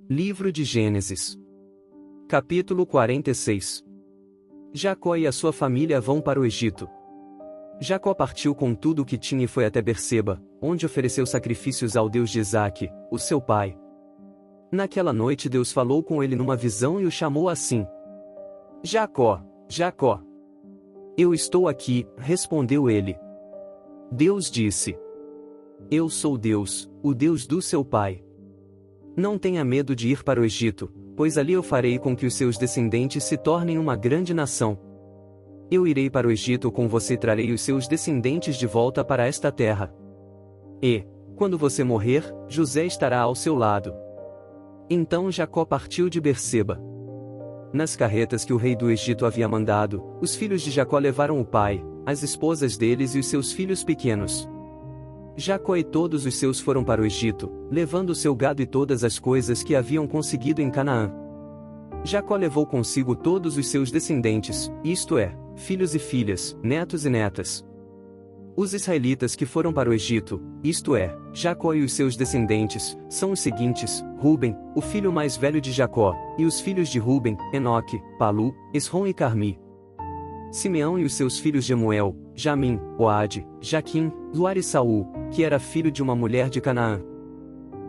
Livro de Gênesis. Capítulo 46. Jacó e a sua família vão para o Egito. Jacó partiu com tudo o que tinha e foi até Berseba, onde ofereceu sacrifícios ao Deus de Isaque, o seu pai. Naquela noite Deus falou com ele numa visão e o chamou assim: Jacó, Jacó. Eu estou aqui, respondeu ele. Deus disse: Eu sou Deus, o Deus do seu pai. Não tenha medo de ir para o Egito, pois ali eu farei com que os seus descendentes se tornem uma grande nação. Eu irei para o Egito com você e trarei os seus descendentes de volta para esta terra. E, quando você morrer, José estará ao seu lado. Então Jacó partiu de Berseba. Nas carretas que o rei do Egito havia mandado, os filhos de Jacó levaram o pai, as esposas deles e os seus filhos pequenos. Jacó e todos os seus foram para o Egito, levando o seu gado e todas as coisas que haviam conseguido em Canaã. Jacó levou consigo todos os seus descendentes, isto é, filhos e filhas, netos e netas. Os israelitas que foram para o Egito, isto é, Jacó e os seus descendentes, são os seguintes: Ruben, o filho mais velho de Jacó, e os filhos de Ruben, Enoque, Palu, Esrom e Carmi. Simeão e os seus filhos Jemuel, Jamim, Oade, Jaquim, Zuar e Saul, que era filho de uma mulher de Canaã.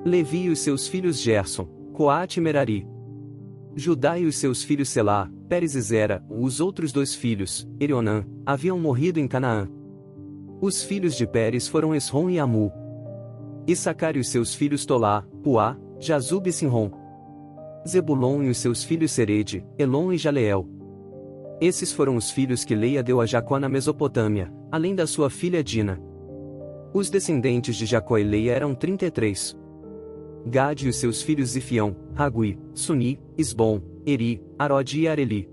Levi e os seus filhos Gerson, Coate e Merari. Judá e os seus filhos Selá, Pérez e Zera, os outros dois filhos, Erionã, haviam morrido em Canaã. Os filhos de Pérez foram Esrom e Amu. Issacar e os seus filhos Tolá, Puá, Jazub e Sinrom. Zebulon e os seus filhos Serede, Elon e Jaleel. Esses foram os filhos que Leia deu a Jacó na Mesopotâmia, além da sua filha Dina. Os descendentes de Jacó e Leia eram 33. Gade e os seus filhos Zifião, Ragui, Suni, Isbom, Eri, Arodi e Areli.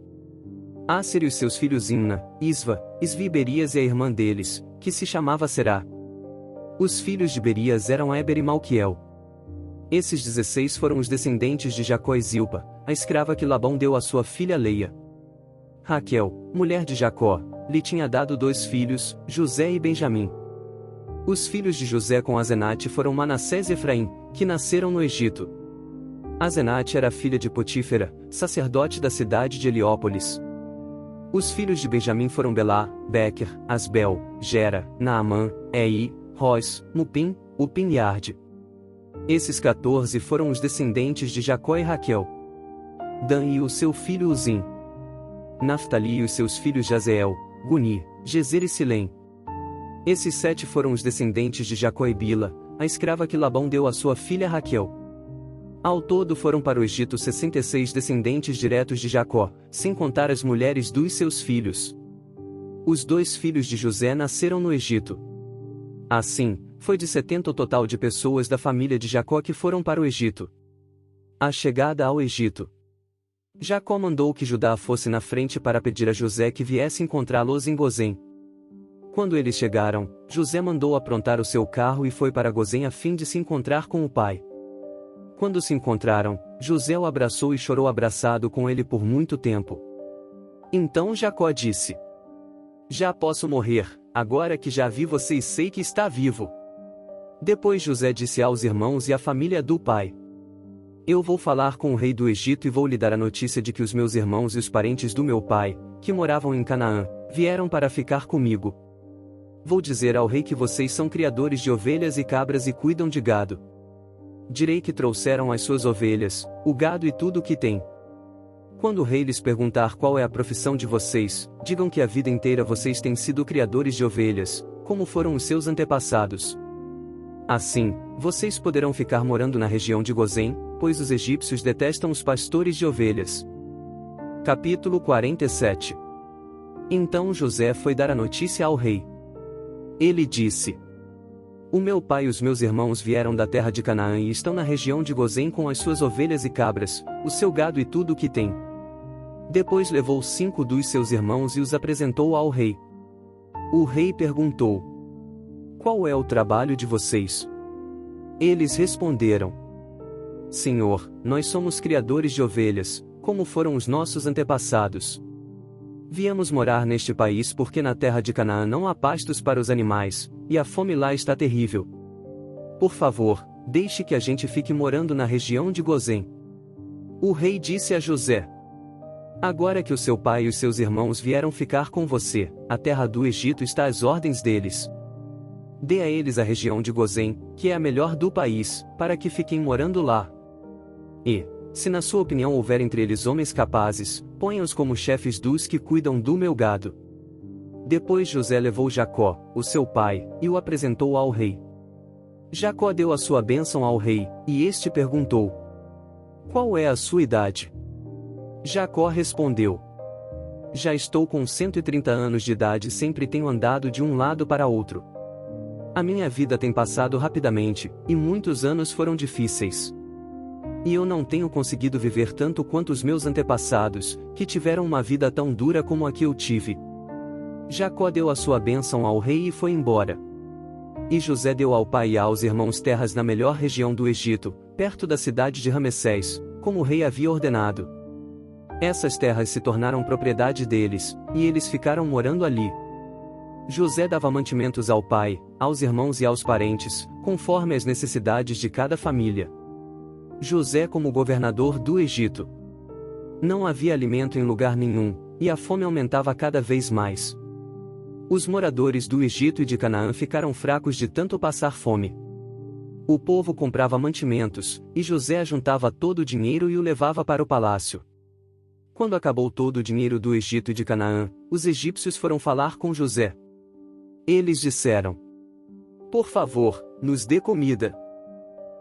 Asser e os seus filhos Imna, Isva, Isvi e Berias e a irmã deles, que se chamava Será. Os filhos de Berias eram Eber e Malquiel. Esses 16 foram os descendentes de Jacó e Zilpa, a escrava que Labão deu à sua filha Leia. Raquel, mulher de Jacó, lhe tinha dado 2 filhos, José e Benjamim. Os filhos de José com Azenate foram Manassés e Efraim, que nasceram no Egito. Azenate era filha de Potífera, sacerdote da cidade de Heliópolis. Os filhos de Benjamim foram Belá, Bequer, Asbel, Gera, Naamã, Ei, Ros, Mupim, Upim e Arde. Esses 14 foram os descendentes de Jacó e Raquel. Dan e o seu filho Uzim. Naftali e os seus filhos Jazeel, Guni, Gezer e Silém. Esses 7 foram os descendentes de Jacó e Bila, a escrava que Labão deu à sua filha Raquel. Ao todo foram para o Egito 66 descendentes diretos de Jacó, sem contar as mulheres dos seus filhos. Os 2 filhos de José nasceram no Egito. Assim, foi de 70 o total de pessoas da família de Jacó que foram para o Egito. A chegada ao Egito. Jacó mandou que Judá fosse na frente para pedir a José que viesse encontrá-los em Gozém. Quando eles chegaram, José mandou aprontar o seu carro e foi para Gozém a fim de se encontrar com o pai. Quando se encontraram, José o abraçou e chorou abraçado com ele por muito tempo. Então Jacó disse: Já posso morrer, agora que já vi você e sei que está vivo. Depois José disse aos irmãos e à família do pai: Eu vou falar com o rei do Egito e vou lhe dar a notícia de que os meus irmãos e os parentes do meu pai, que moravam em Canaã, vieram para ficar comigo. Vou dizer ao rei que vocês são criadores de ovelhas e cabras e cuidam de gado. Direi que trouxeram as suas ovelhas, o gado e tudo o que tem. Quando o rei lhes perguntar qual é a profissão de vocês, digam que a vida inteira vocês têm sido criadores de ovelhas, como foram os seus antepassados. Assim, vocês poderão ficar morando na região de Gozém, pois os egípcios detestam os pastores de ovelhas. Capítulo 47. Então José foi dar a notícia ao rei. Ele disse: O meu pai e os meus irmãos vieram da terra de Canaã e estão na região de Gozém com as suas ovelhas e cabras, o seu gado e tudo o que tem. Depois levou 5 dos seus irmãos e os apresentou ao rei. O rei perguntou: Qual é o trabalho de vocês? Eles responderam: Senhor, nós somos criadores de ovelhas, como foram os nossos antepassados. Viemos morar neste país porque na terra de Canaã não há pastos para os animais, e a fome lá está terrível. Por favor, deixe que a gente fique morando na região de Gozém. O rei disse a José: agora que o seu pai e os seus irmãos vieram ficar com você, a terra do Egito está às ordens deles. Dê a eles a região de Gozém, que é a melhor do país, para que fiquem morando lá. E, se na sua opinião houver entre eles homens capazes, ponha-os como chefes dos que cuidam do meu gado. Depois José levou Jacó, o seu pai, e o apresentou ao rei. Jacó deu a sua bênção ao rei, e este perguntou: qual é a sua idade? Jacó respondeu: já estou com 130 anos de idade e sempre tenho andado de um lado para outro. A minha vida tem passado rapidamente, e muitos anos foram difíceis. E eu não tenho conseguido viver tanto quanto os meus antepassados, que tiveram uma vida tão dura como a que eu tive. Jacó deu a sua bênção ao rei e foi embora. E José deu ao pai e aos irmãos terras na melhor região do Egito, perto da cidade de Ramessés, como o rei havia ordenado. Essas terras se tornaram propriedade deles, e eles ficaram morando ali. José dava mantimentos ao pai, aos irmãos e aos parentes, conforme as necessidades de cada família. José como governador do Egito. Não havia alimento em lugar nenhum, e a fome aumentava cada vez mais. Os moradores do Egito e de Canaã ficaram fracos de tanto passar fome. O povo comprava mantimentos, e José ajuntava todo o dinheiro e o levava para o palácio. Quando acabou todo o dinheiro do Egito e de Canaã, os egípcios foram falar com José. Eles disseram: por favor, nos dê comida.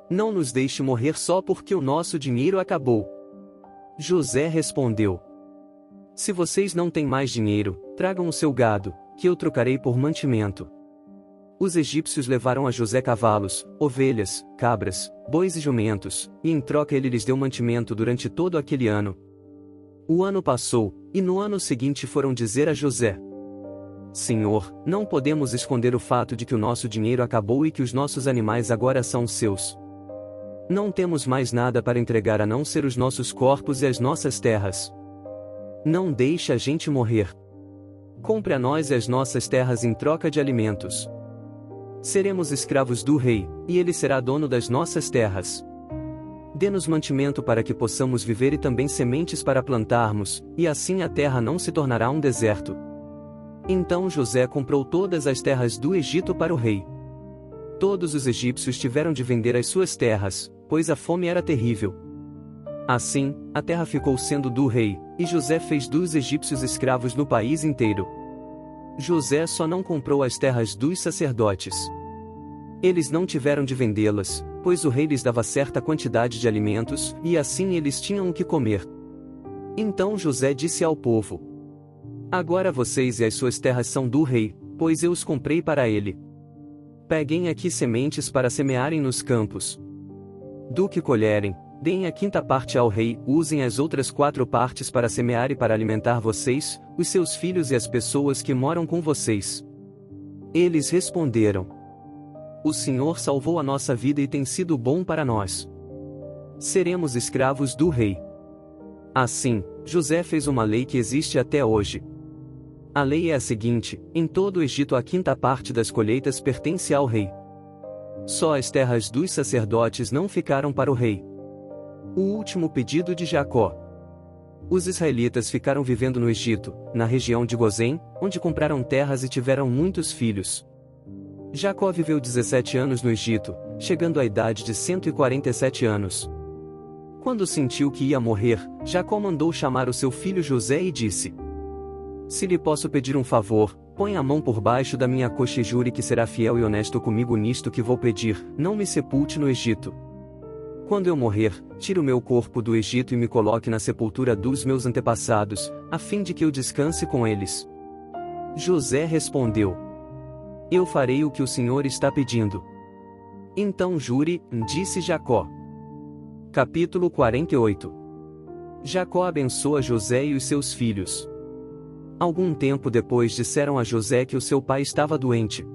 Não nos deixe morrer só porque o nosso dinheiro acabou. José respondeu: se vocês não têm mais dinheiro, tragam o seu gado, que eu trocarei por mantimento. Os egípcios levaram a José cavalos, ovelhas, cabras, bois e jumentos, e em troca ele lhes deu mantimento durante todo aquele ano. O ano passou, e no ano seguinte foram dizer a José: Senhor, não podemos esconder o fato de que o nosso dinheiro acabou e que os nossos animais agora são seus. Não temos mais nada para entregar a não ser os nossos corpos e as nossas terras. Não deixe a gente morrer. Compre a nós e as nossas terras em troca de alimentos. Seremos escravos do rei, e ele será dono das nossas terras. Dê-nos mantimento para que possamos viver e também sementes para plantarmos, e assim a terra não se tornará um deserto. Então José comprou todas as terras do Egito para o rei. Todos os egípcios tiveram de vender as suas terras, pois a fome era terrível. Assim, a terra ficou sendo do rei, e José fez dos egípcios escravos no país inteiro. José só não comprou as terras dos sacerdotes. Eles não tiveram de vendê-las, pois o rei lhes dava certa quantidade de alimentos, e assim eles tinham o que comer. Então José disse ao povo: agora vocês e as suas terras são do rei, pois eu os comprei para ele. Peguem aqui sementes para semearem nos campos. Do que colherem, deem a quinta parte ao rei, usem as outras 4 partes para semear e para alimentar vocês, os seus filhos e as pessoas que moram com vocês. Eles responderam: o Senhor salvou a nossa vida e tem sido bom para nós. Seremos escravos do rei. Assim, José fez uma lei que existe até hoje. A lei é a seguinte: em todo o Egito a quinta parte das colheitas pertence ao rei. Só as terras dos sacerdotes não ficaram para o rei. O último pedido de Jacó. Os israelitas ficaram vivendo no Egito, na região de Gozém, onde compraram terras e tiveram muitos filhos. Jacó viveu 17 anos no Egito, chegando à idade de 147 anos. Quando sentiu que ia morrer, Jacó mandou chamar o seu filho José e disse: se lhe posso pedir um favor, põe a mão por baixo da minha coxa e jure que será fiel e honesto comigo nisto que vou pedir, não me sepulte no Egito. Quando eu morrer, tire o meu corpo do Egito e me coloque na sepultura dos meus antepassados, a fim de que eu descanse com eles. José respondeu: eu farei o que o Senhor está pedindo. Então jure, disse Jacó. Capítulo 48. Jacó abençoa José e os seus filhos. Algum tempo depois disseram a José que o seu pai estava doente.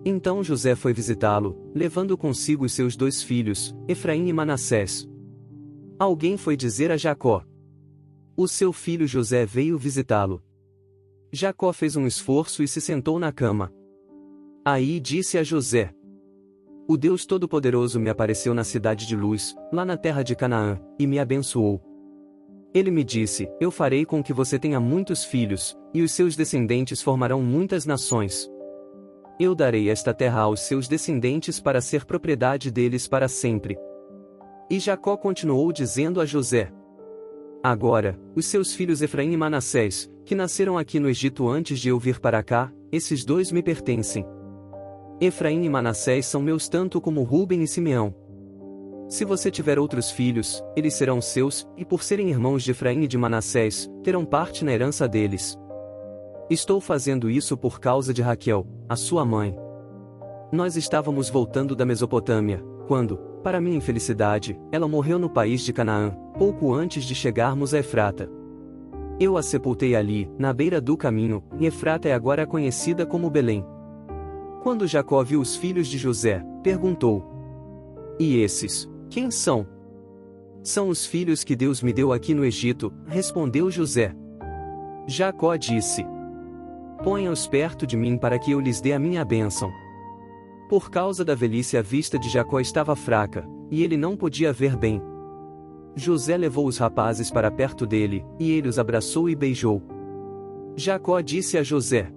Então José foi visitá-lo, levando consigo os seus 2 filhos, Efraim e Manassés. Alguém foi dizer a Jacó: o seu filho José veio visitá-lo. Jacó fez um esforço e se sentou na cama. Aí disse a José: O Deus Todo-Poderoso me apareceu na cidade de Luz, lá na terra de Canaã, e me abençoou. Ele me disse: Eu farei com que você tenha muitos filhos, e os seus descendentes formarão muitas nações. Eu darei esta terra aos seus descendentes para ser propriedade deles para sempre. E Jacó continuou dizendo a José: Agora, os seus filhos Efraim e Manassés, que nasceram aqui no Egito antes de eu vir para cá, esses dois me pertencem. Efraim e Manassés são meus tanto como Ruben e Simeão. Se você tiver outros filhos, eles serão seus, e por serem irmãos de Efraim e de Manassés, terão parte na herança deles. Estou fazendo isso por causa de Raquel, a sua mãe. Nós estávamos voltando da Mesopotâmia, quando, para minha infelicidade, ela morreu no país de Canaã, pouco antes de chegarmos a Efrata. Eu a sepultei ali, na beira do caminho, e Efrata é agora conhecida como Belém. Quando Jacó viu os filhos de José, perguntou: E esses, quem são? São os filhos que Deus me deu aqui no Egito, respondeu José. Jacó disse: Ponha-os perto de mim para que eu lhes dê a minha bênção. Por causa da velhice a vista de Jacó estava fraca, e ele não podia ver bem. José levou os rapazes para perto dele, e ele os abraçou e beijou. Jacó disse a José: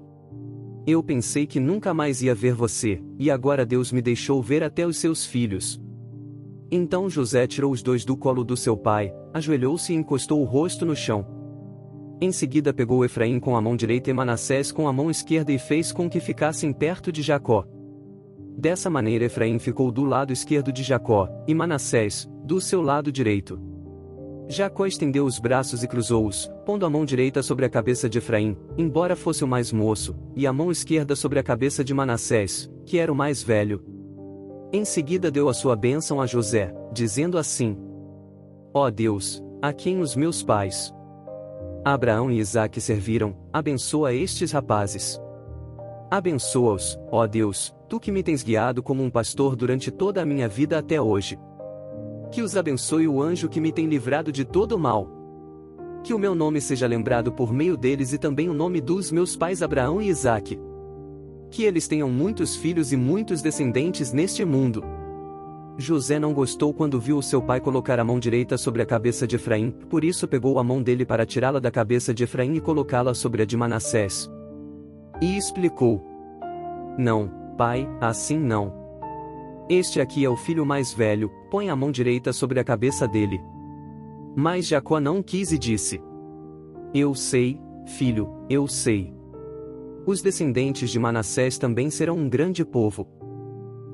Eu pensei que nunca mais ia ver você, e agora Deus me deixou ver até os seus filhos. Então José tirou os dois do colo do seu pai, ajoelhou-se e encostou o rosto no chão. Em seguida pegou Efraim com a mão direita e Manassés com a mão esquerda e fez com que ficassem perto de Jacó. Dessa maneira Efraim ficou do lado esquerdo de Jacó, e Manassés, do seu lado direito. Jacó estendeu os braços e cruzou-os, pondo a mão direita sobre a cabeça de Efraim, embora fosse o mais moço, e a mão esquerda sobre a cabeça de Manassés, que era o mais velho. Em seguida deu a sua bênção a José, dizendo assim: Ó Deus, a quem os meus pais Abraão e Isaque serviram, abençoa estes rapazes. Abençoa-os, ó Deus, tu que me tens guiado como um pastor durante toda a minha vida até hoje. Que os abençoe o anjo que me tem livrado de todo o mal. Que o meu nome seja lembrado por meio deles e também o nome dos meus pais Abraão e Isaque. Que eles tenham muitos filhos e muitos descendentes neste mundo. José não gostou quando viu o seu pai colocar a mão direita sobre a cabeça de Efraim, por isso pegou a mão dele para tirá-la da cabeça de Efraim e colocá-la sobre a de Manassés. E explicou: Não, pai, assim não. Este aqui é o filho mais velho, põe a mão direita sobre a cabeça dele. Mas Jacó não quis e disse: Eu sei, filho, eu sei. Os descendentes de Manassés também serão um grande povo.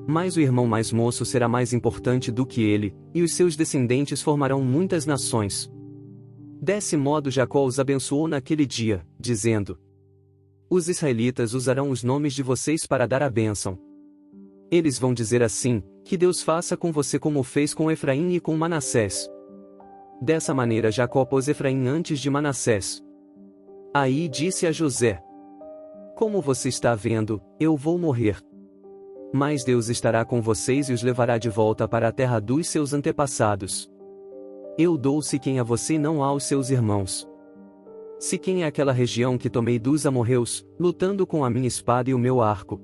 Mas o irmão mais moço será mais importante do que ele, e os seus descendentes formarão muitas nações. Desse modo Jacó os abençoou naquele dia, dizendo: Os israelitas usarão os nomes de vocês para dar a bênção. Eles vão dizer assim: Que Deus faça com você como fez com Efraim e com Manassés. Dessa maneira Jacó pôs Efraim antes de Manassés. Aí disse a José: Como você está vendo, eu vou morrer. Mas Deus estará com vocês e os levará de volta para a terra dos seus antepassados. Eu dou Siquém a você e não aos seus irmãos. Siquém é aquela região que tomei dos amorreus, lutando com a minha espada e o meu arco.